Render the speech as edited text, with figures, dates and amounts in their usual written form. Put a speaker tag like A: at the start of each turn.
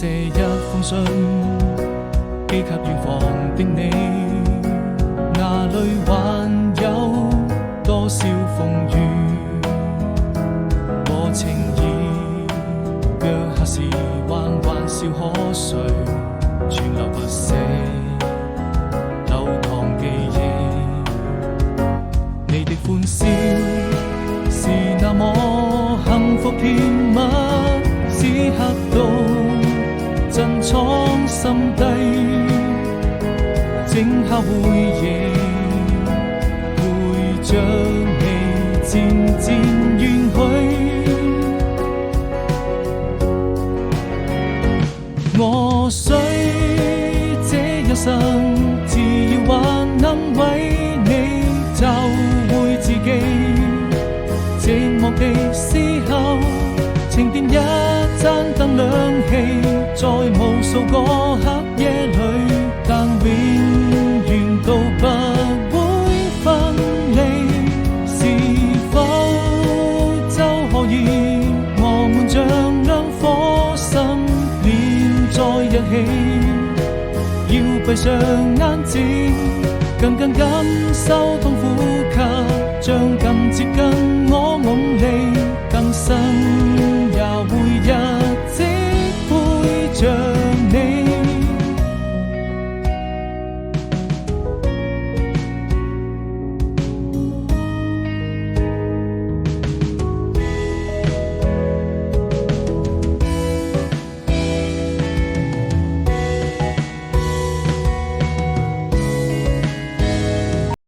A: 寫一封信，寄給遠方的你，哪裏還有多少風雨和情意？腳下時還玩笑可睡，存留不捨流淌記憶。你的歡笑是那麼幸福甜蜜，此刻都珍藏心底，靜下回憶，陪着你漸漸遠去。我需這一生，只要還能為你找回自己。寂寞的時候，請點一盞燈亮起，在無數個黑夜裏，但永遠都不會分離。是否就可以我們像兩顆心連在一起？要閉上眼睛，更感受痛呼吸，將更接近我夢裏更深。